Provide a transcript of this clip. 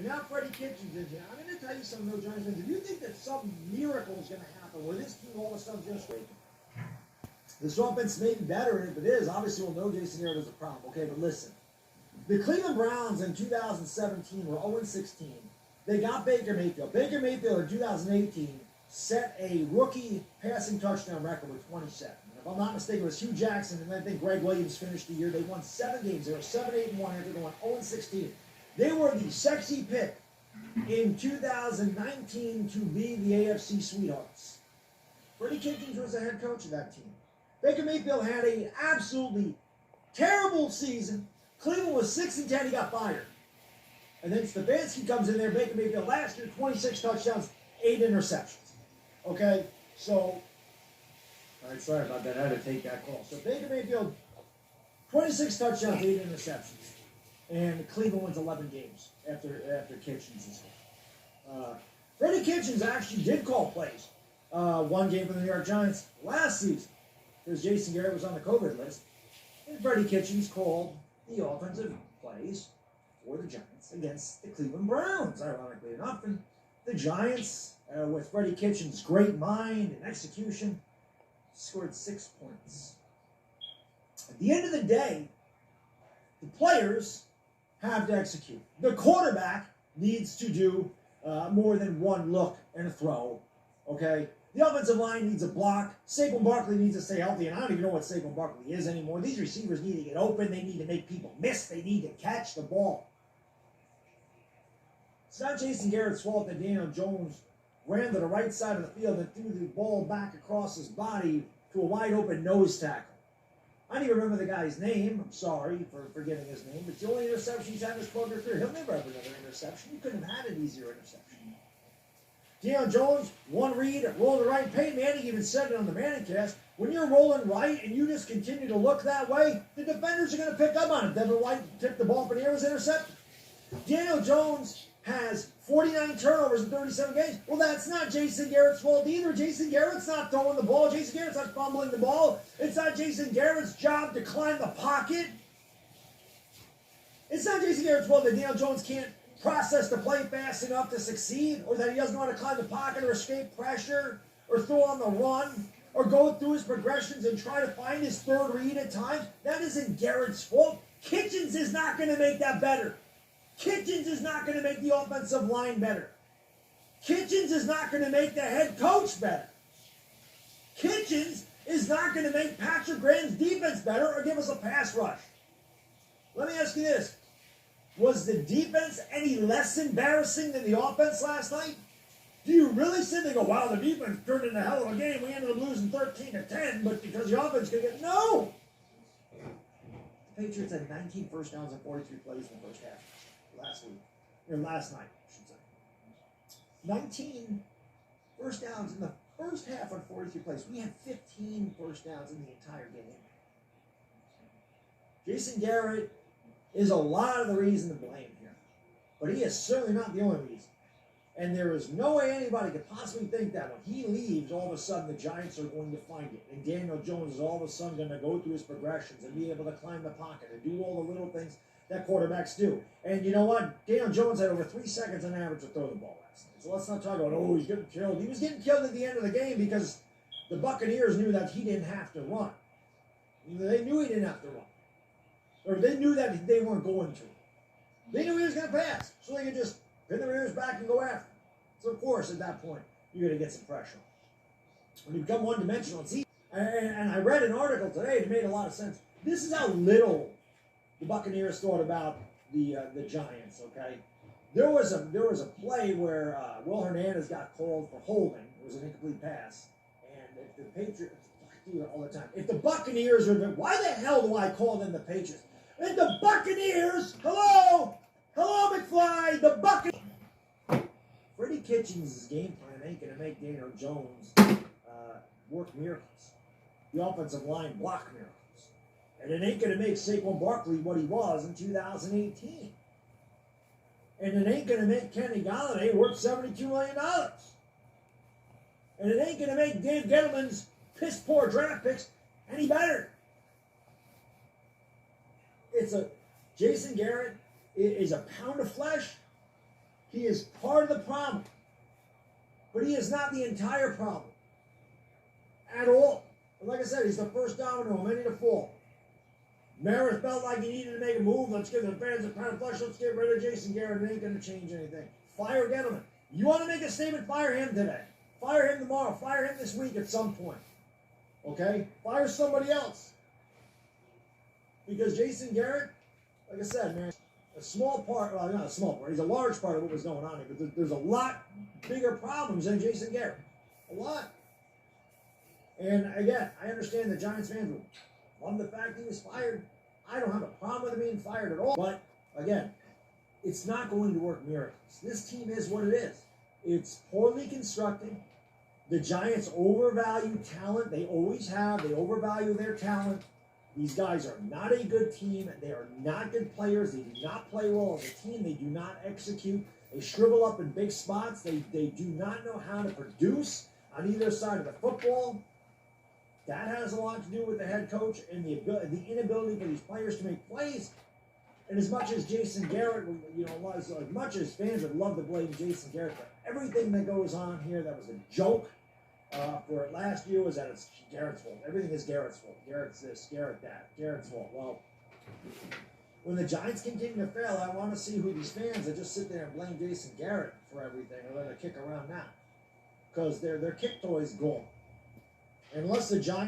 And now Freddie Kitchens is here. I'm going to tell you something, no Giants fans. If you think that some miracle is going to happen where this team all of a sudden is going to straighten, this offense may be better, and if it is, obviously we'll know Jason Garrett is a problem. Okay, but listen. The Cleveland Browns in 2017 were 0-16. They got Baker Mayfield. Baker Mayfield in 2018 set a rookie passing touchdown record with 27. And if I'm not mistaken, it was Hugh Jackson, and I think Greg Williams finished the year. They won 7 games. They were 7-8-1 after going 0-16. They were the sexy pick in 2019 to be the AFC Sweethearts. Freddie Kitchens was the head coach of that team. Baker Mayfield had an absolutely terrible season. Cleveland was 6-10. He got fired. And then Stefanski comes in there. Baker Mayfield last year, 26 touchdowns, 8 interceptions. Okay? So, all right, sorry about that. I had to take that call. So Baker Mayfield, 26 touchdowns, 8 interceptions. And Cleveland wins 11 games after Kitchens is here. Freddie Kitchens actually did call plays. One game for the New York Giants last season, because Jason Garrett was on the COVID list. And Freddie Kitchens called the offensive plays for the Giants against the Cleveland Browns, ironically enough. And the Giants, with Freddie Kitchens' great mind and execution, scored 6 points. At the end of the day, the players have to execute. The quarterback needs to do more than one look and a throw, okay? The offensive line needs a block. Saquon Barkley needs to stay healthy, and I don't even know what Saquon Barkley is anymore. These receivers need to get open. They need to make people miss. They need to catch the ball. It's not Jason Garrett's fault that Daniel Jones ran to the right side of the field and threw the ball back across his body to a wide-open nose tackle. I don't even remember the guy's name. I'm sorry for forgetting his name. It's the only interception he's had in his career. He'll never have another interception. You couldn't have had an easier interception. Deion Jones, one read, rolling right. Peyton Manning even said it on the Manning cast. When you're rolling right and you just continue to look that way, the defenders are going to pick up on it. Devin White tipped the ball up in the air, was intercepted. Daniel Jones has 49 turnovers in 37 games. Well, that's not Jason Garrett's fault either. Jason Garrett's not throwing the ball. Jason Garrett's not fumbling the ball. It's not Jason Garrett's job to climb the pocket. It's not Jason Garrett's fault that Daniel Jones can't process the play fast enough to succeed, or that he doesn't know how to climb the pocket or escape pressure or throw on the run or go through his progressions and try to find his third read at times. That isn't Garrett's fault. Kitchens is not going to make that better. Kitchens is not going to make the offensive line better. Kitchens is not going to make the head coach better. Kitchens is not going to make Patrick Graham's defense better or give us a pass rush. Let me ask you this. Was the defense any less embarrassing than the offense last night? Do you really sit there and go, wow, the defense turned in a hell of a game. We ended up losing 13-10, but because the offense could get... No! The Patriots had 19 first downs and 43 plays in the first half last night, I should say. 19 first downs in the first half on 43 plays. We had 15 first downs in the entire game. Jason Garrett is a lot of the reason to blame here. But he is certainly not the only reason. And there is no way anybody could possibly think that when he leaves, all of a sudden the Giants are going to find it. And Daniel Jones is all of a sudden going to go through his progressions and be able to climb the pocket and do all the little things that quarterbacks do. And you know what? Daniel Jones had over 3 seconds on average to throw the ball last night. So let's not talk about, oh, he's getting killed. He was getting killed at the end of the game because the Buccaneers knew that he didn't have to run. They knew he didn't have to run. Or they knew that they weren't going to. They knew he was going to pass, so they could just pin their ears back and go after him. So, of course, at that point, you're going to get some pressure. When you become one-dimensional, it's easy. And I read an article today that made a lot of sense. This is how little the Buccaneers thought about the Giants, okay? There was a play where Will Hernandez got called for holding. It was an incomplete pass. And if the Patriots, I do it all the time. If the Buccaneers are, why the hell do I call them the Patriots? And the Buccaneers, hello, McFly, the Buccaneers. Freddie Kitchens' game plan ain't going to make Daniel Jones work miracles. The offensive line block miracles. And it ain't going to make Saquon Barkley what he was in 2018. And it ain't going to make Kenny Galladay worth $72 million. And it ain't going to make Dave Gettleman's piss-poor draft picks any better. Jason Garrett is a pound of flesh, He is part of the problem. But he is not the entire problem. At all. But like I said, he's the first domino, many to fall. Merritt felt like he needed to make a move. Let's give the fans a pound of flesh. Let's get rid of Jason Garrett. It ain't going to change anything. Fire Gettleman. You want to make a statement? Fire him today. Fire him tomorrow. Fire him this week at some point. Okay? Fire somebody else. Because Jason Garrett, like I said, man, a small part, well, not a small part, he's a large part of what was going on here, but there's a lot bigger problems than Jason Garrett. A lot. And again, I understand the Giants fans will love the fact he was fired. I don't have a problem with him being fired at all. But again, it's not going to work miracles. This team is what it is. It's poorly constructed. The Giants overvalue talent. They always have. They overvalue their talent. These guys are not a good team. They are not good players. They do not play well as a team. They do not execute. They shrivel up in big spots. They do not know how to produce on either side of the football. That has a lot to do with the head coach and the inability for these players to make plays. And as much as Jason Garrett, as much as fans would love to blame Jason Garrett for everything that goes on here, that was a joke for last year, was that it's Garrett's fault. Everything is Garrett's fault. Garrett's this, Garrett that, Garrett's fault. Well, when the Giants continue to fail, I want to see who these fans that just sit there and blame Jason Garrett for everything are going to kick around now. Because their kick toy is gone. Unless the Giants